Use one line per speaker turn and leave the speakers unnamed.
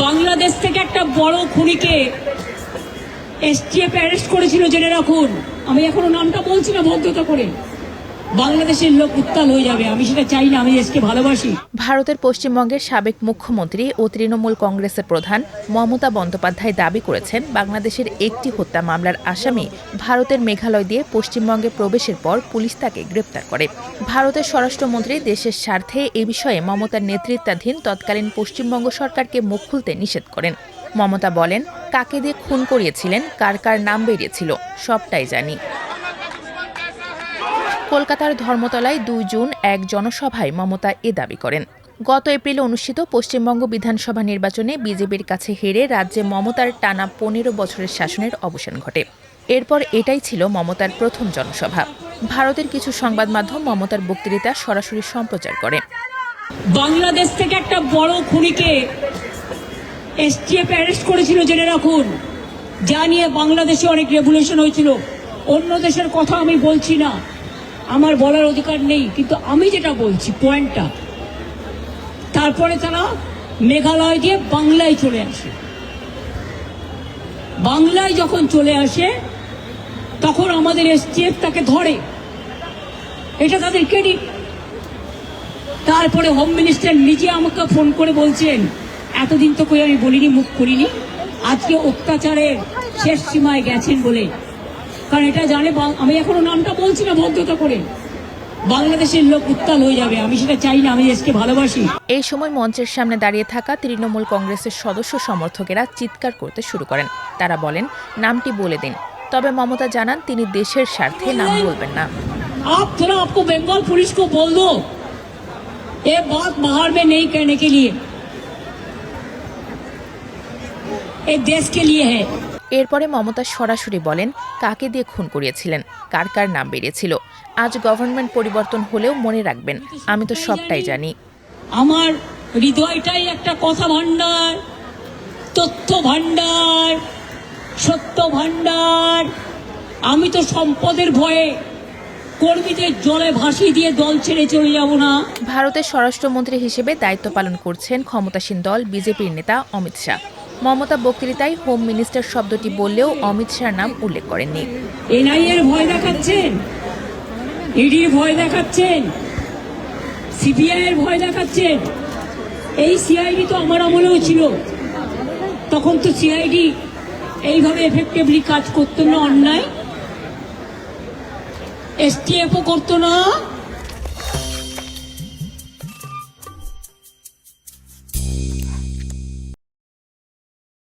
বাংলাদেশ থেকে একটা বড় খুনিকে এসটিএফ অ্যারেস্ট করেছিল, জেনে রাখুন। আমি এখনো নামটা বলছি না, ভদ্রতা করে। বাংলাদেশের লোক উত্তাল হয়ে যাবে, আমি সেটা চাই না। আমি দেশকে ভালোবাসি।
ভারতের পশ্চিমবঙ্গের সাবেক মুখ্যমন্ত্রী ও তৃণমূল কংগ্রেসের প্রধান মমতা বন্দ্যোপাধ্যায় দাবি করেছেন, বাংলাদেশের একটি হত্যা মামলার আসামি ভারতের মেঘালয় দিয়ে পশ্চিমবঙ্গে প্রবেশের পর পুলিশ তাকে গ্রেপ্তার করে। ভারতের স্বরাষ্ট্রমন্ত্রী দেশের স্বার্থে এ বিষয়ে মমতার নেতৃত্বাধীন তৎকালীন পশ্চিমবঙ্গ সরকারকে মুখ খুলতে নিষেধ করেন। মমতা বলেন, কাকে দিয়ে খুন করিয়েছিলেন, কার কার নাম বেরিয়েছিল, সবটাই জানি। কলকাতার ধর্মতলায় ২ জুন এক জনসভায় মমতা এ দাবি করেন। গত এপ্রিলে অনুষ্ঠিত পশ্চিমবঙ্গ বিধানসভা নির্বাচনে বিজেপির কাছে হেরে রাজ্যে মমতার টানা ১৫ বছরের শাসনের অবসান ঘটে। এরপর এটাই ছিল মমতার প্রথম জনসভা। ভারতের কিছু সংবাদ মাধ্যম মমতার বক্তৃতা সরাসরি সম্প্রচার করে।
বাংলাদেশ থেকে একটা বড় খুনিকে এসটিএফ অ্যারেস্ট করেছিল, জেনে রাখুন। যা নিয়ে বাংলাদেশে অনেক রেভুলেশন হয়েছিল। অন্য দেশের কথা আমি বলছি না, আমার বলার অধিকার নেই, কিন্তু আমি যেটা বলছি পয়েন্টটা। তারপরে তারা মেঘালয় দিয়ে বাংলায় চলে আসে। বাংলায় যখন চলে আসে তখন আমাদের এসটিএফ তাকে ধরে, এটা তাদের ক্রেডিট। তারপরে হোম মিনিস্টার নিজে আমাকে ফোন করে বলছেন, এতদিন তো কই আমি বলিনি, মুখ করিনি, আজকে অত্যাচারের শেষ সীমায় গেছেন বলে। কারণ এটা জানে, আমি এখনো নামটা বলছি না, ভদ্রতা করে। বাংলাদেশের লোক উত্তাল হয়ে যাবে, আমি সেটা চাই না। আমি দেশকে ভালোবাসি।
এই সময় মঞ্চের সামনে দাঁড়িয়ে থাকা তৃণমূল কংগ্রেসের সদস্য সমর্থকেরা চিৎকার করতে শুরু করেন। তারা বলেন, নামটি বলে দিন। তবে মমতা জানান, তিনি দেশের স্বার্থে নাম বলবেন না।
आप थोड़ा आपको बंगाल पुलिस को बोल दो, ये बात बाहर में नहीं कहने के लिए, ये देश के लिए है।
এরপরে মমতা সরাসরি বলেন, কাকে দিয়ে খুন করিয়েছিলেন, কার কার নাম বেরিয়েছিল। আজ গভর্নমেন্ট পরিবর্তন হলেও মনে রাখবেন, আমি তো সবটাই জানি।
আমার হৃদয়টাই একটা কথা ভান্ডার, তথ্য ভান্ডার, সত্য ভান্ডার। আমি তো সম্পদের ভয়ে কর্মীদের জলে ভাসিয়ে দিয়ে দল ছেড়ে চলে যাব না।
ভারতের স্বরাষ্ট্রমন্ত্রী হিসেবে দায়িত্ব পালন করছেন ক্ষমতাসীন দল বিজেপির নেতা অমিত শাহ। মমতা বক্তৃতায় হোম মিনিস্টার শব্দটি বললেও অমিত শাহর নাম উল্লেখ করেননি।
এনআইএর ভয় দেখাচ্ছেন, ইডির ভয় দেখাচ্ছেন, সিবিআই এর ভয় দেখাচ্ছেন। এই সিআইডি তো আমার আমলেও ছিল, তখন তো সিআইডি এইভাবে এফেক্টিভলি কাজ করতো না, অন্যায় এসটিএফও করতো না।